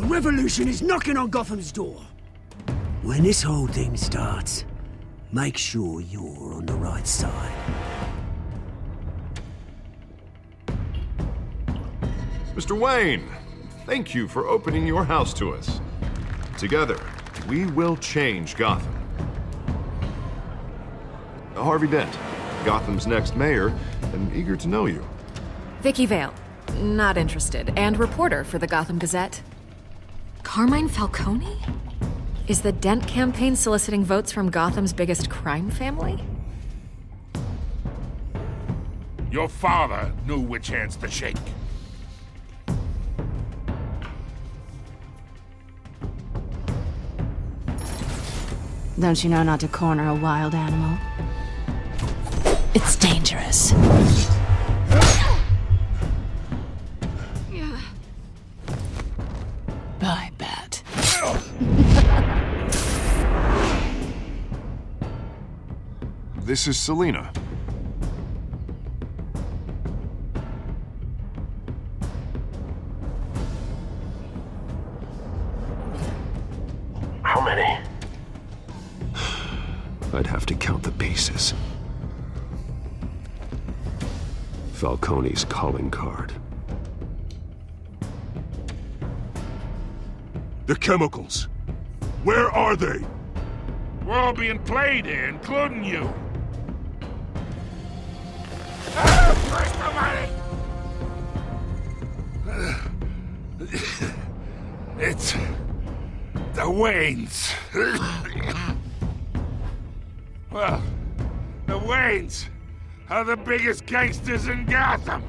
revolution is knocking on Gotham's door. When this whole thing starts, make sure you're on the right side. Mr. Wayne, thank you for opening your house to us. Together, we will change Gotham. Harvey Dent, Gotham's next mayor, and eager to know you. Vicky Vale, not interested, and reporter for the Gotham Gazette. Carmine Falcone? Is the Dent campaign soliciting votes from Gotham's biggest crime family? Your father knew which hands to shake. Don't you know not to corner a wild animal? It's dangerous. I bet. This is Selina. How many? I'd have to count the pieces. Falcone's calling card. The chemicals. Where are they? We're all being played here, including you. It's the Waynes. Well, the Waynes are the biggest gangsters in Gotham.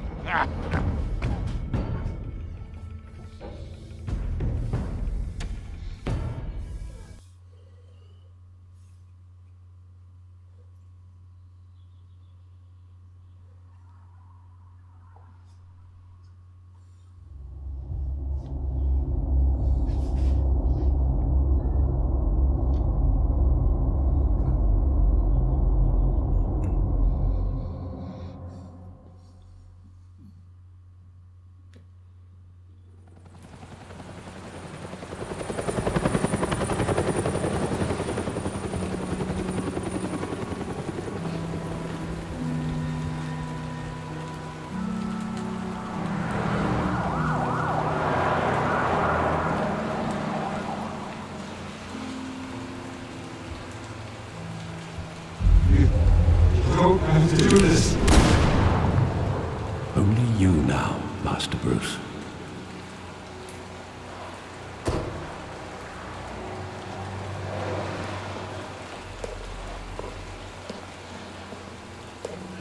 Only you now, Master Bruce.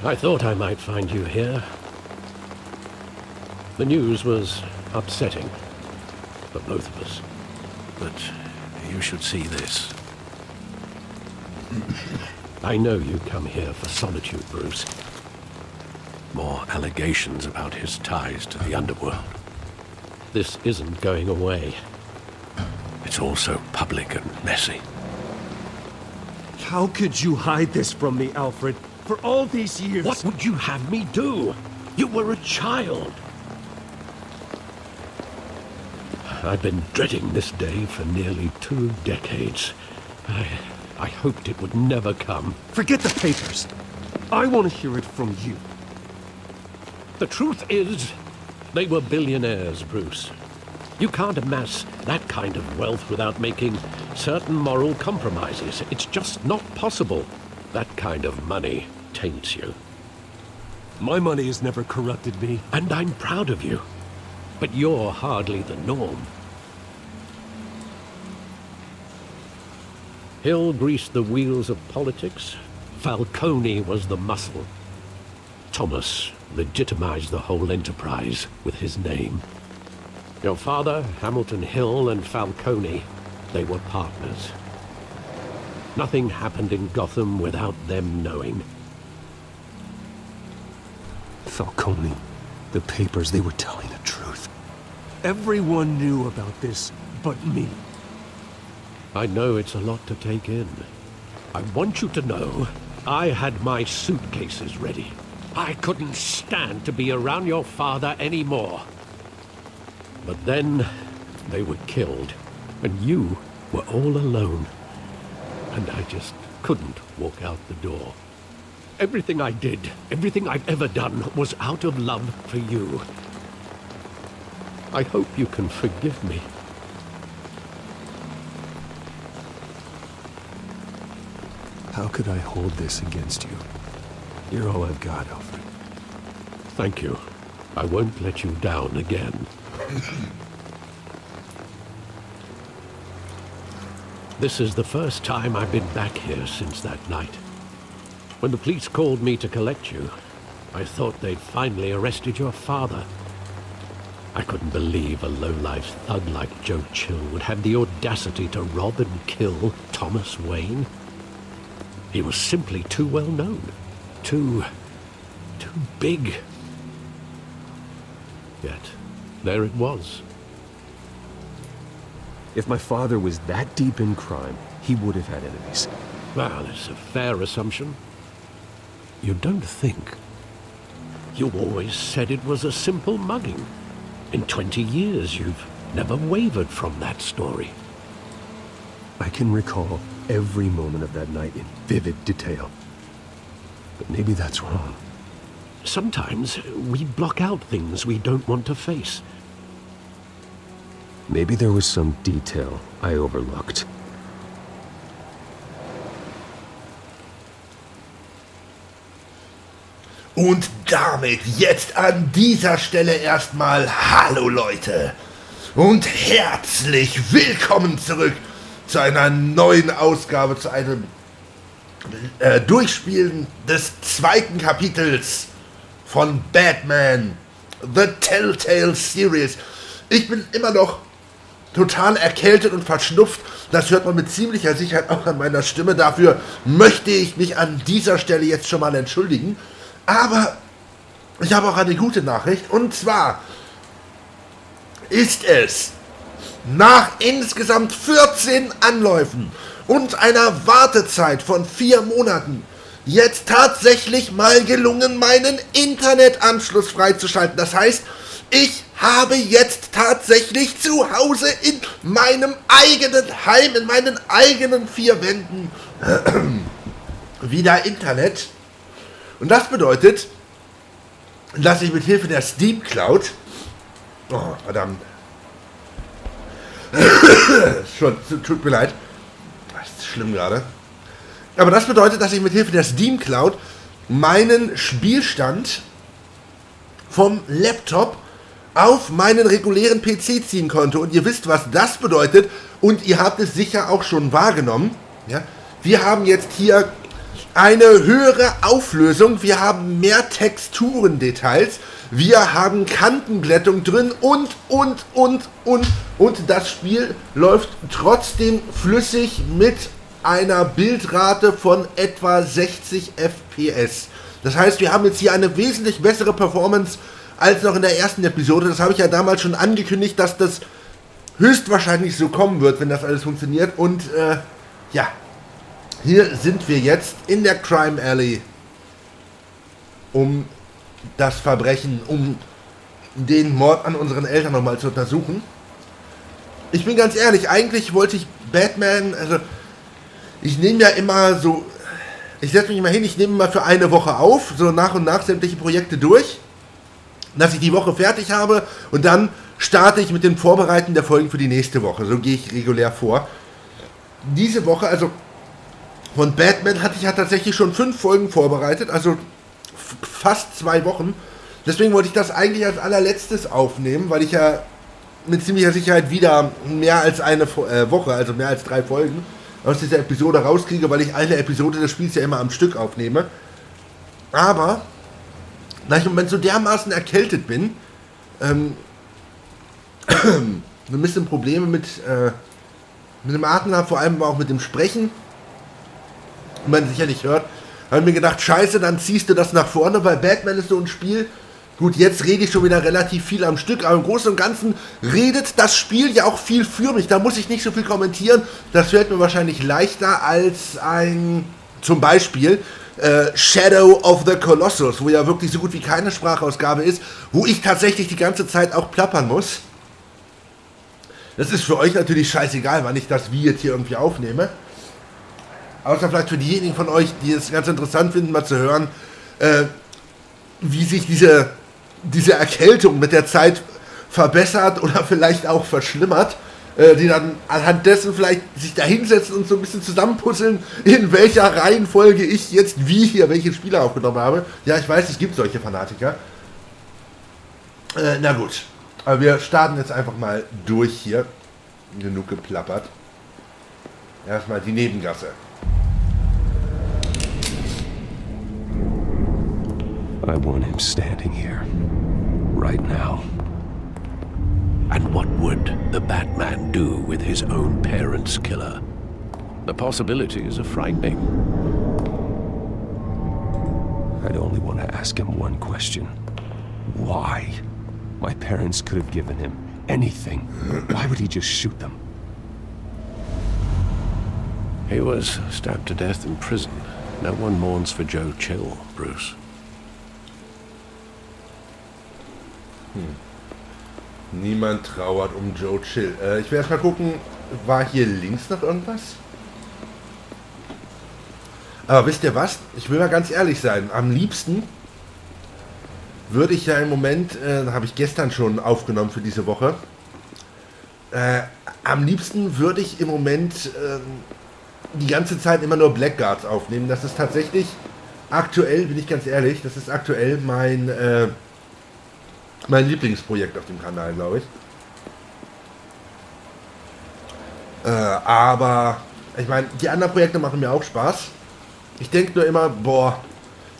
I thought I might find you here. The news was upsetting for both of us. But you should see this. I know you come here for solitude, Bruce. More allegations about his ties to the underworld. This isn't going away. It's all so public and messy. How could you hide this from me, Alfred? For all these years... What would you have me do? You were a child. I've been dreading this day for nearly 2 decades. I hoped it would never come. Forget the papers. I want to hear it from you. The truth is, they were billionaires, Bruce. You can't amass that kind of wealth without making certain moral compromises. It's just not possible. That kind of money taints you. My money has never corrupted me. And I'm proud of you. But you're hardly the norm. Hill greased the wheels of politics. Falcone was the muscle. Thomas legitimized the whole enterprise with his name. Your father, Hamilton Hill, and Falcone, they were partners. Nothing happened in Gotham without them knowing. Falcone, the papers, they were telling the truth. Everyone knew about this but me. I know it's a lot to take in. I want you to know I had my suitcases ready. I couldn't stand to be around your father anymore. But then, They were killed, and you were all alone. And I just couldn't walk out the door. Everything I did, everything I've ever done, was out of love for you. I hope you can forgive me. How could I hold this against you? You're all I've got, Alfred. Thank you. I won't let you down again. This is the first time I've been back here since that night. When the police called me to collect you, I thought they'd finally arrested your father. I couldn't believe a low-life thug like Joe Chill would have the audacity to rob and kill Thomas Wayne. He was simply too well known. Too big. Yet, there it was. If my father was that deep in crime, he would have had enemies. Well, it's a fair assumption. You don't think? You always said it was a simple mugging. In 20 years, you've never wavered from that story. I can recall every moment of that night in vivid detail. But maybe that's wrong. Sometimes we block out things we don't want to face. Maybe there was some detail I overlooked. Und damit jetzt an dieser Stelle erstmal Hallo Leute und herzlich willkommen zurück zu einer neuen Ausgabe, zu einem Durchspielen des zweiten Kapitels von Batman, The Telltale Series. Ich bin immer noch total erkältet und verschnupft. Das hört man mit ziemlicher Sicherheit auch an meiner Stimme. Dafür möchte ich mich an dieser Stelle jetzt schon mal entschuldigen. Aber ich habe auch eine gute Nachricht. Und zwar ist es nach insgesamt 14 Anläufen und einer Wartezeit von 4 Monaten jetzt tatsächlich mal gelungen, meinen Internetanschluss freizuschalten. Das heißt, ich habe jetzt tatsächlich zu Hause in meinem eigenen Heim, in meinen eigenen 4 Wänden wieder Internet. Und das bedeutet, dass ich mit Hilfe der Steam Cloud, oh verdammt, schon, tut mir leid, das ist schlimm gerade, aber das bedeutet, dass ich mit Hilfe der Steam Cloud meinen Spielstand vom Laptop auf meinen regulären PC ziehen konnte. Und ihr wisst, was das bedeutet, und ihr habt es sicher auch schon wahrgenommen. Ja? Wir haben jetzt hier eine höhere Auflösung, wir haben mehr Texturendetails, wir haben Kantenglättung drin und das Spiel läuft trotzdem flüssig mit einer Bildrate von etwa 60 FPS. Das heißt, wir haben jetzt hier eine wesentlich bessere Performance als noch in der ersten Episode. Das habe ich ja damals schon angekündigt, dass das höchstwahrscheinlich so kommen wird, wenn das alles funktioniert. Und ja, hier sind wir jetzt in der Crime Alley, um das Verbrechen, um den Mord an unseren Eltern nochmal zu untersuchen. Ich bin ganz ehrlich, eigentlich wollte ich Batman, also ich nehme ja immer so, ich setze mich immer hin, ich nehme mal für eine Woche auf, so nach und nach sämtliche Projekte durch, dass ich die Woche fertig habe und dann starte ich mit dem Vorbereiten der Folgen für die nächste Woche. So gehe ich regulär vor. Diese Woche, also von Batman hatte ich ja tatsächlich schon 5 Folgen vorbereitet, also fast 2 Wochen. Deswegen wollte ich das eigentlich als allerletztes aufnehmen, weil ich ja mit ziemlicher Sicherheit wieder mehr als eine Woche, also mehr als 3 Folgen aus dieser Episode rauskriege, weil ich eine Episode des Spiels ja immer am Stück aufnehme. Aber da ich im Moment so dermaßen erkältet bin, ein bisschen Probleme mit dem Atmen habe, vor allem aber auch mit dem Sprechen, wie man sicherlich hört, habe ich mir gedacht, scheiße, dann ziehst du das nach vorne, weil Batman ist so ein Spiel. Gut, jetzt rede ich schon wieder relativ viel am Stück, aber im Großen und Ganzen redet das Spiel ja auch viel für mich. Da muss ich nicht so viel kommentieren. Das fällt mir wahrscheinlich leichter als ein, zum Beispiel, Shadow of the Colossus, wo ja wirklich so gut wie keine Sprachausgabe ist, wo ich tatsächlich die ganze Zeit auch plappern muss. Das ist für euch natürlich scheißegal, wann ich das wie jetzt hier irgendwie aufnehme. Außer vielleicht für diejenigen von euch, die es ganz interessant finden, mal zu hören, wie sich diese Erkältung mit der Zeit verbessert oder vielleicht auch verschlimmert. Die dann anhand dessen vielleicht sich da hinsetzen und so ein bisschen zusammenpuzzeln, in welcher Reihenfolge ich jetzt wie hier welche Spiele aufgenommen habe. Ja, ich weiß, es gibt solche Fanatiker. Na gut, aber wir starten jetzt einfach mal durch hier. Genug geplappert. Erstmal die Nebengasse. I want him standing here. Right now. And what would the Batman do with his own parents' killer? The possibilities are frightening. I'd only want to ask him one question. Why? My parents could have given him anything. Why would he just shoot them? He was stabbed to death in prison. No one mourns for Joe Chill, Bruce. Niemand trauert um Joe Chill. Ich will erst mal gucken, war hier links noch irgendwas? Aber wisst ihr was? Ich will mal ganz ehrlich sein. Am liebsten würde ich ja im Moment, habe ich gestern schon aufgenommen für diese Woche, am liebsten würde ich im Moment die ganze Zeit immer nur Blackguards aufnehmen. Das ist tatsächlich aktuell, bin ich ganz ehrlich, das ist aktuell mein Lieblingsprojekt auf dem Kanal, glaube ich. Aber ich meine, die anderen Projekte machen mir auch Spaß. Ich denke nur immer, boah,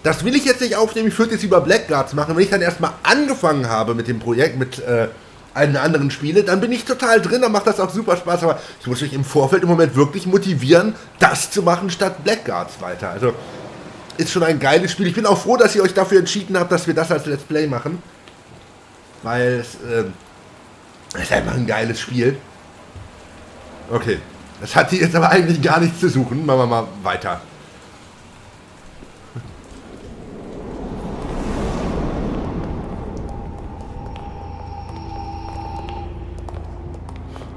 das will ich jetzt nicht aufnehmen, ich würde jetzt über Blackguards machen. Wenn ich dann erstmal angefangen habe mit dem Projekt, mit einem anderen Spiele, dann bin ich total drin, dann macht das auch super Spaß. Aber ich muss mich im Vorfeld im Moment wirklich motivieren, das zu machen statt Blackguards weiter. Also ist schon ein geiles Spiel. Ich bin auch froh, dass ihr euch dafür entschieden habt, dass wir das als Let's Play machen. Weil es ist einfach ein geiles Spiel. Okay, das hat hier jetzt aber eigentlich gar nichts zu suchen. Machen wir mal weiter.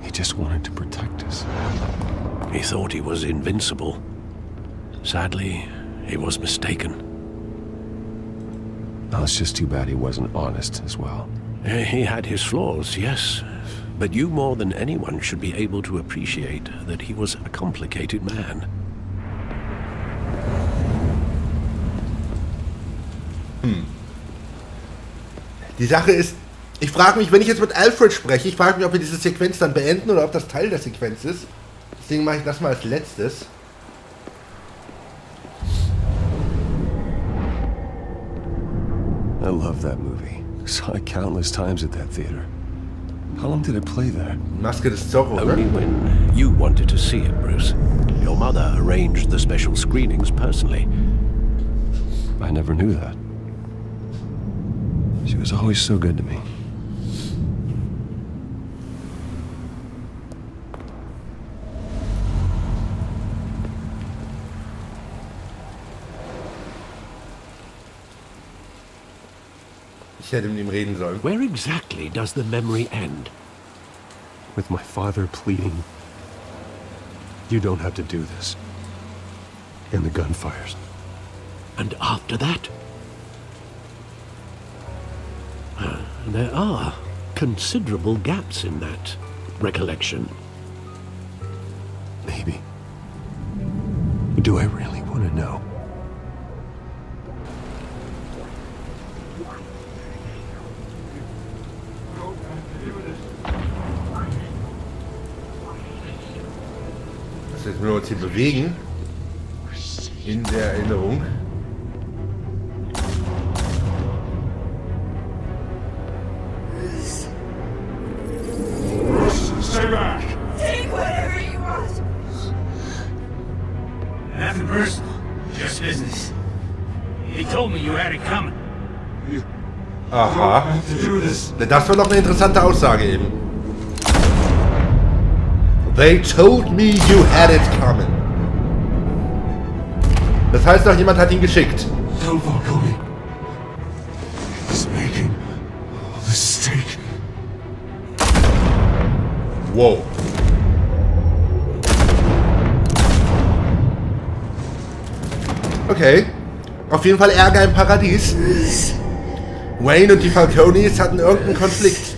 He just wanted to protect us. He thought he was invincible. Sadly, he was mistaken. Well, it's just too bad he wasn't honest as well. He had his flaws, yes. But you more than anyone should be able to appreciate that he was a complicated man. Die Sache ist, ich frage mich, wenn ich jetzt mit Alfred spreche, ich frage mich, ob wir diese Sequenz dann beenden oder ob das Teil der Sequenz ist. Deswegen mache ich das mal als letztes. I love that movie. Saw it countless times at that theater. How long did it play there? Maske des Zorro, Only ne? when you wanted to see it, Bruce. Your mother arranged the special screenings personally. I never knew that. She was always so good to me. Ich hätte mit ihm reden sollen. Where exactly does the memory end? With my father pleading, "You don't have to do this." And the gunfires. And after that? There are considerable gaps in that recollection. Maybe. Do I really want to know? Jetzt müssen wir uns hier bewegen. In der Erinnerung. Stay back! Take whatever you want! Nothing personal, just business. He told me you had it coming. Aha. Das war noch eine interessante Aussage eben. They told me you had it coming. Das heißt doch, jemand hat ihn geschickt. Tell Falcone. He's making a mistake. Wow. Okay. Auf jeden Fall Ärger im Paradies. Wayne und die Falcones hatten irgendeinen Konflikt.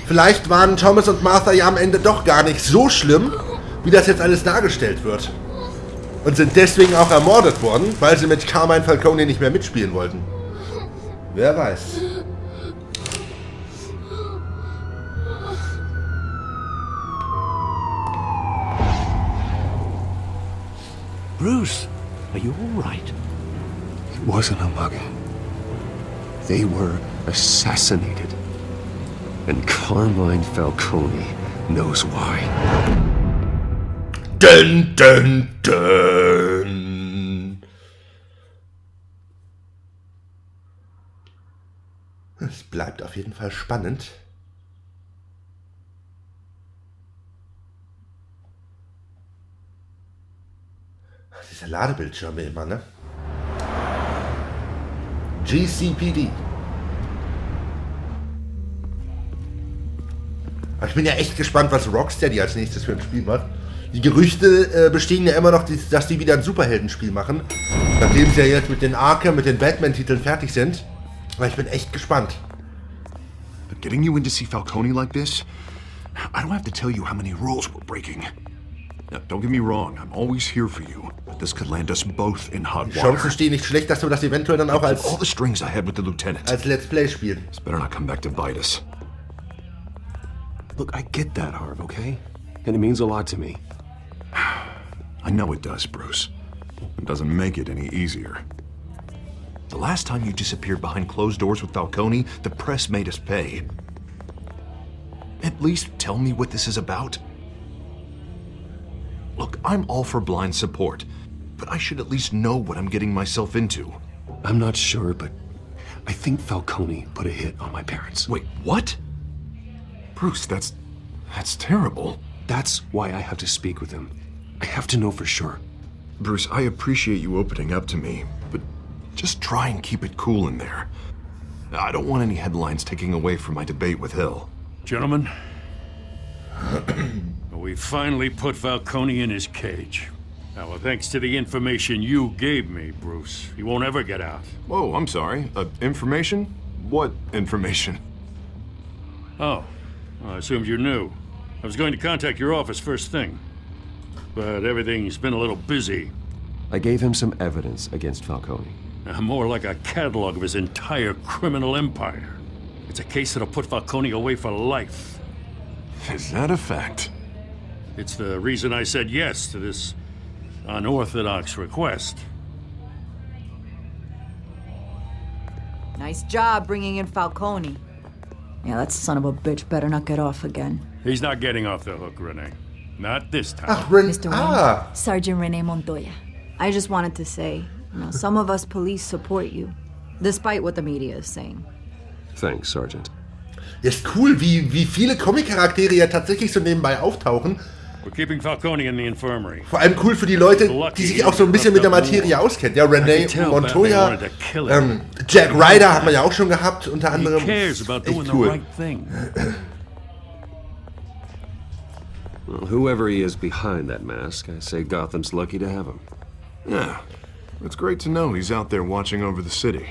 Vielleicht waren Thomas und Martha ja am Ende doch gar nicht so schlimm, wie das jetzt alles dargestellt wird. Und sind deswegen auch ermordet worden, weil sie mit Carmine Falcone nicht mehr mitspielen wollten. Wer weiß. Bruce, are you all right? It wasn't a mugging. They were assassinated. And Carmine Falcone knows why. Dun, dun, dun. Es bleibt auf jeden Fall spannend. Diese Ladebildschirme immer, ne? GCPD. Aber ich bin ja echt gespannt, was Rocksteady als nächstes für ein Spiel macht. Die Gerüchte bestehen ja immer noch, dass die wieder ein Superheldenspiel machen. Nachdem sie ja jetzt mit den Arkham, mit den Batman-Titeln fertig sind. Aber ich bin echt gespannt. But getting you in to see Falcone like this, I don't have to tell you how many rules we're breaking. Now, don't get me wrong, I'm always here for you, but this could land us both in hot Die water. Chancen stehen nicht schlecht, dass wir das eventuell dann auch als All the strings I had with the lieutenant. Let's Play spielen. This better not come back to bite us. Look, I get that, Harv, okay? And it means a lot to me. I know it does, Bruce. It doesn't make it any easier. The last time you disappeared behind closed doors with Falcone, the press made us pay. At least tell me what this is about. Look, I'm all for blind support, but I should at least know what I'm getting myself into. I'm not sure, but I think Falcone put a hit on my parents. Wait, what? Bruce, that's terrible. That's why I have to speak with him. I have to know for sure. Bruce, I appreciate you opening up to me, but just try and keep it cool in there. I don't want any headlines taking away from my debate with Hill. Gentlemen, we finally put Falcone in his cage. Now, thanks to the information you gave me, Bruce, he won't ever get out. Whoa, I'm sorry. Information? What information? Oh, well, I assumed you knew. I was going to contact your office first thing, but everything's been a little busy. I gave him some evidence against Falcone. More like a catalog of his entire criminal empire. It's a case that'll put Falcone away for life. Is that a fact? It's the reason I said yes to this unorthodox request. Nice job bringing in Falcone. Yeah, that son of a bitch better not get off again. He's not getting off the hook, Renee. Not this time. Ach, Mr. Wayne, Sergeant Renee Montoya. I just wanted to say, some of us police support you, despite what the media is saying. Thanks, Sergeant. Ist cool, wie viele Comic-Charaktere ja tatsächlich so nebenbei auftauchen. We're keeping Falcone in the infirmary. Vor allem cool für die Leute, die sich auch so ein bisschen mit der Materie auskennen. Ja, Renee Montoya, Jack Ryder hat man ja auch schon gehabt, unter anderem. Echt cool. Well, whoever he is behind that mask, I say Gotham's lucky to have him. Yeah, it's great to know he's out there watching over the city.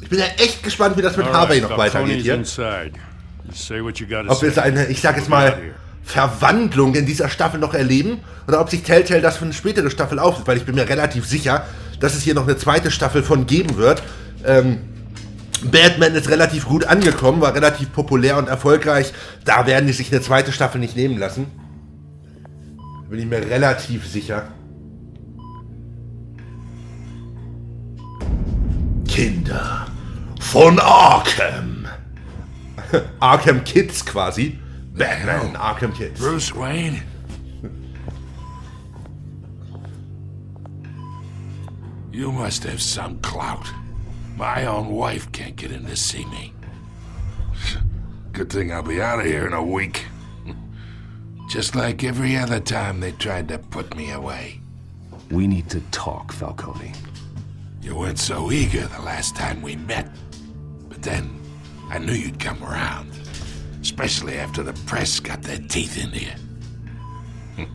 Ich bin ja echt gespannt, wie das mit Harvey noch weitergeht hier. Ob wir eine, ich sag jetzt mal, Verwandlung in dieser Staffel noch erleben oder ob sich Telltale das für eine spätere Staffel aufnimmt, weil ich bin mir relativ sicher, dass es hier noch eine zweite Staffel von geben wird. Batman ist relativ gut angekommen, war relativ populär und erfolgreich. Da werden die sich eine zweite Staffel nicht nehmen lassen. Bin ich mir relativ sicher. Kinder von Arkham. Arkham Kids quasi. Batman, Arkham Kids. Bruce Wayne? You must have some clout. My own wife can't get in to see me. Good thing I'll be out of here in a week. Just like every other time they tried to put me away. We need to talk, Falcone. You weren't so eager the last time we met. But then, I knew you'd come around. especially after the press got their teeth into you.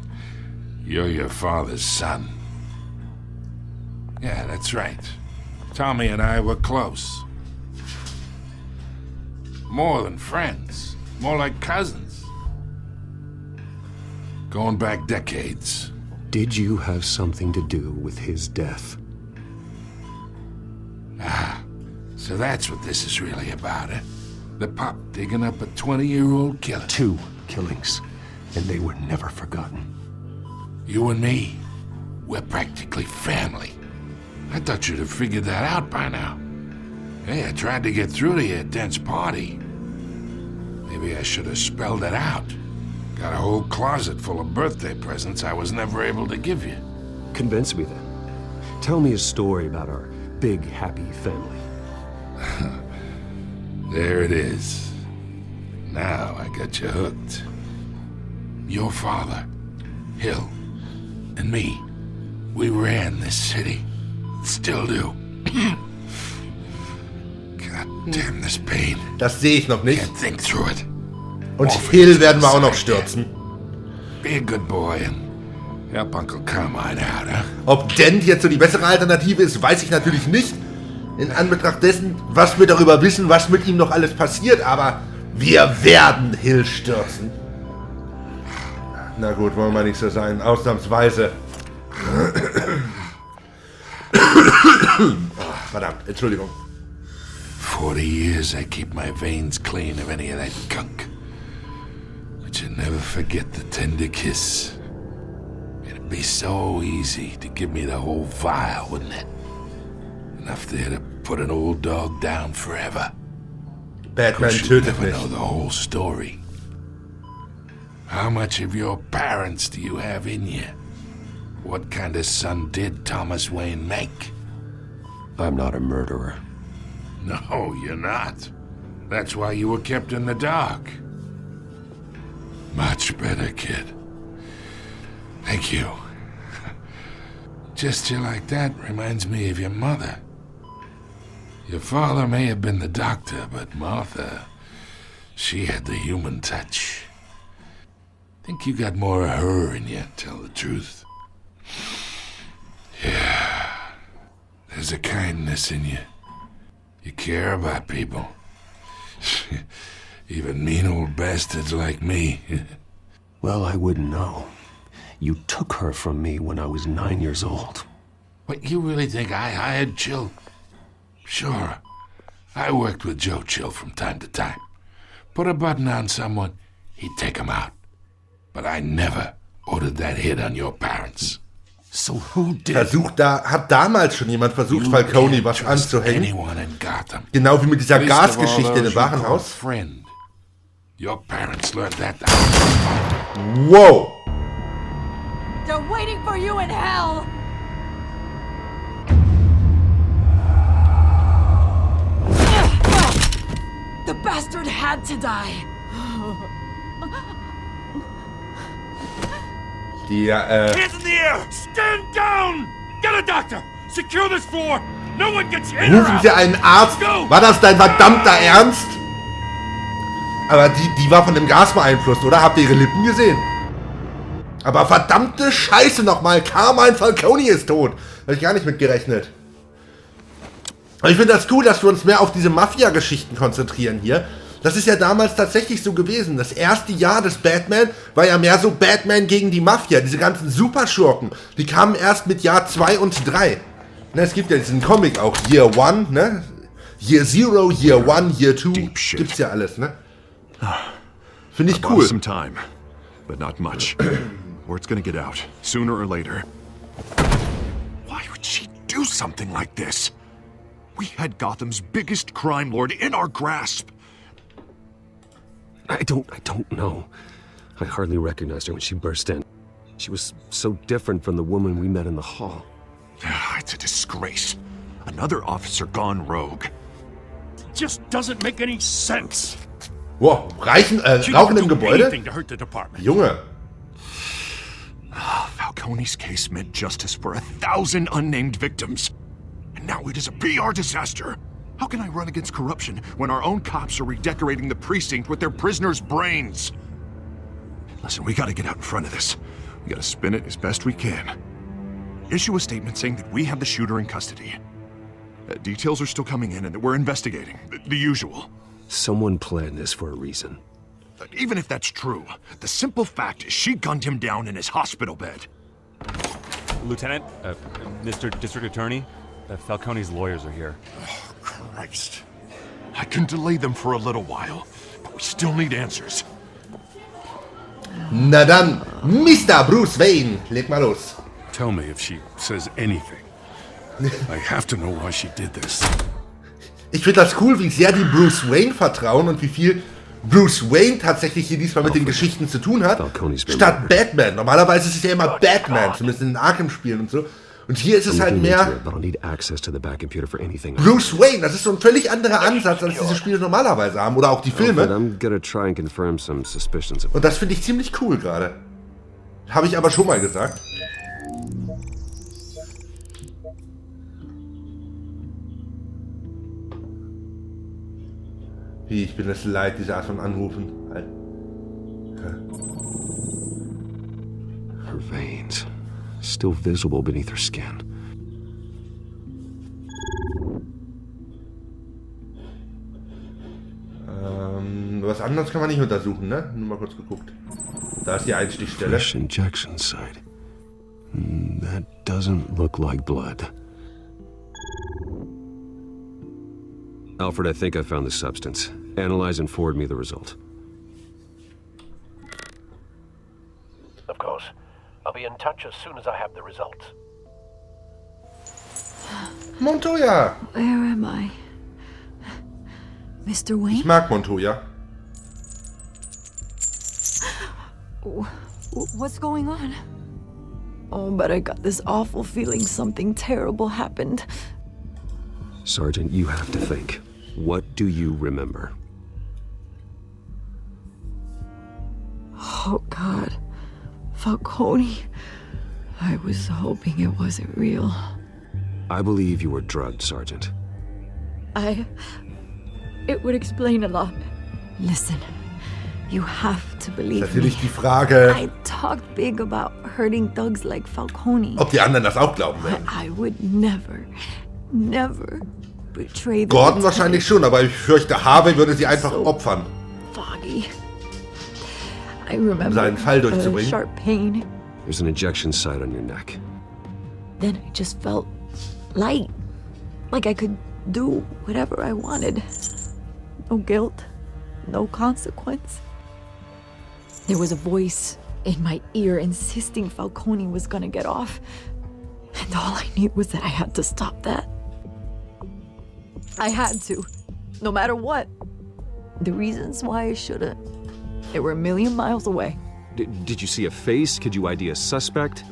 You're your father's son. Yeah, that's right. Tommy and I were close. More than friends. More like cousins. Going back decades. Did you have something to do with his death? Ah, so that's what this is really about, eh? The pop digging up a 20-year-old killer. 2 killings, and they were never forgotten. You and me, we're practically family. I thought you'd have figured that out by now. Hey, I tried to get through to you at Dent's party. Maybe I should have spelled it out. Got a whole closet full of birthday presents I was never able to give you. Convince me then. Tell me a story about our big, happy family. There it is. Now I got you hooked. Your father, Hill, and me, we ran this city. Still do. God damn this pain. Das sehe ich noch nicht. Can't think through it. Und Hill werden wir auch noch stürzen. Be a good boy and help Uncle Carmine out, huh? Ob Dent jetzt so die bessere Alternative ist, weiß ich natürlich nicht. In Anbetracht dessen, was wir darüber wissen, was mit ihm noch alles passiert, aber wir werden Hill stürzen. Na gut, wollen wir nicht so sein. Ausnahmsweise. Verdammt, Entschuldigung. 40 years I keep my veins clean of any of that gunk. But you never forget the tender kiss. It'd be so easy to give me the whole vial, wouldn't it? Enough there to put an old dog down forever. Batman tötet tötet never know nicht. the whole story. How much of your parents do you have in you? What kind of son did Thomas Wayne make? I'm not a murderer. No, you're not. That's why you were kept in the dark. Much better, kid. Thank you. Gesture like that reminds me of your mother. Your father may have been the doctor, but Martha, she had the human touch. Think you got more of her in you, tell the truth. Yeah. There's a kindness in you. You care about people. Even mean old bastards like me. Well, I wouldn't know. You took her from me when I was 9 years old. What, you really think I hired Chill? Sure. I worked with Joe Chill from time to time. Put a button on someone, he'd take him out. But I never ordered that hit on your parents. So who did? Hat damals schon jemand versucht, Falcone was anzuhängen. Genau wie mit dieser Gasgeschichte in dem Warenhaus. Your parents learned that. Wow. They're waiting for you in hell. The bastard had to die. Hands in the air! Stand down! Get a doctor! Secure this floor! No one gets in or Rufen out! Sie einen Arzt! War das dein verdammter Ernst? Aber die war von dem Gas beeinflusst, oder? Habt ihr ihre Lippen gesehen? Aber verdammte Scheiße nochmal! Carmine Falcone ist tot! Hätte ich gar nicht mit gerechnet. Aber ich finde das cool, dass wir uns mehr auf diese Mafia-Geschichten konzentrieren hier. Das ist ja damals tatsächlich so gewesen. Das erste Jahr des Batman war ja mehr so Batman gegen die Mafia. Diese ganzen Superschurken, die kamen erst mit Jahr 2 und 3. Ne, es gibt ja diesen Comic auch, Year 1, ne? Year 0, Year 1, Year 2. Gibt's ja alles, ne? Finde ich cool. Some time, but not much. Word's gonna get out, sooner or later. Why would she do something like this? We had Gotham's biggest crime lord in our grasp. I don't know. I hardly recognized her when she burst in. She was so different from the woman we met in the hall. It's a disgrace. Another officer gone rogue. It just doesn't make any sense. Wow, Rauchen im Gebäude? Junge. Falcone's case meant justice for 1,000 unnamed victims. And now it is a PR disaster. How can I run against corruption when our own cops are redecorating the precinct with their prisoners' brains? Listen, we gotta get out in front of this. We gotta spin it as best we can. Issue a statement saying that we have the shooter in custody. Details are still coming in and that we're investigating. The usual. Someone planned this for a reason. Even if that's true, the simple fact is she gunned him down in his hospital bed. Lieutenant, Mr. District Attorney, Falcone's lawyers are here. Oh, Christ. I can delay them for a little while, but we still need answers. Na dann, Mr. Bruce Wayne, leg mal los. Tell me if she says anything. I have to know why she did this. Ich finde das cool, wie sehr die Bruce Wayne vertrauen und wie viel Bruce Wayne tatsächlich hier diesmal mit den Geschichten zu tun hat, statt Batman. Normalerweise ist es ja immer Batman, zumindest in den Arkham-Spielen und so. Und hier ist es halt mehr Bruce Wayne. Das ist so ein völlig anderer Ansatz, als diese Spiele normalerweise haben. Oder auch die Filme. Und das finde ich ziemlich cool gerade. Habe ich aber schon mal gesagt. Wie, ich bin es leid, diese Art von Anrufen. Halt. Her veins, still visible beneath her skin. Was anderes kann man nicht untersuchen, ne? Nur mal kurz geguckt. Da ist die Einstichstelle. Fresh injection site. That doesn't look like blood. Alfred, I think I found the substance. Analyze and forward me the result. Of course. I'll be in touch as soon as I have the results. Montoya! Where am I? Mr. Wayne? Ich mag Montoya. What's going on? Oh, but I got this awful feeling something terrible happened. Sergeant, you have to think. What do you remember? Oh, God. Falcone. I was hoping it wasn't real. I believe you were drugged, Sergeant. It would explain a lot. Listen, you have to believe Natürlich me. die Frage, I talked big about hurting thugs like Falcone. ob die anderen das auch glauben werden. I would never betray the Gordon wahrscheinlich schon, aber ich fürchte, Harvey würde sie einfach opfern. Foggy. I remember Um seinen Fall durchzubringen. sharp pain. There's an injection site on your neck. Then I just felt light. Like I could do whatever I wanted. No guilt. No consequence. There was a voice in my ear insisting Falcone was gonna get off. And all I knew was that I had to stop that. I had to. No matter what. The reasons why I shouldn't, they were a million miles away. Did you see a face? Could you ID a suspect?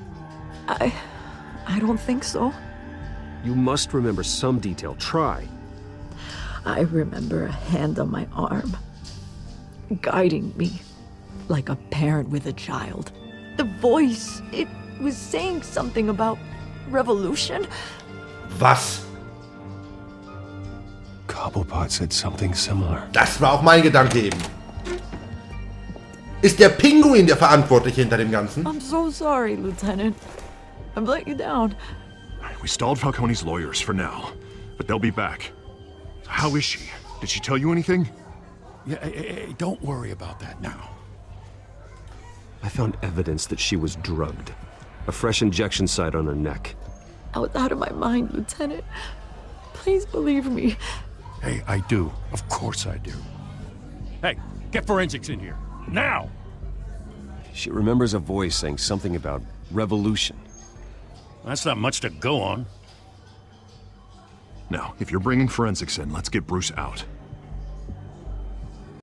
I don't think so. You must remember some detail. Try. I remember a hand on my arm, guiding me like a parent with a child. The voice, it was saying something about revolution. Was? Cobblepot said something similar. Das war auch mein Gedanke eben. Ist der Pinguin der Verantwortliche hinter dem Ganzen? I'm so sorry, Lieutenant. I've let you down. We stalled Falcone's lawyers for now, but they'll be back. How is she? Did she tell you anything? Yeah, hey, don't worry about that now. I found evidence that she was drugged. A fresh injection site on her neck. I was out of my mind, Lieutenant. Please believe me. Hey, I do. Of course I do. Hey, get forensics in here. Now! She remembers a voice saying something about revolution. That's not much to go on. Now, if you're bringing forensics in, let's get Bruce out.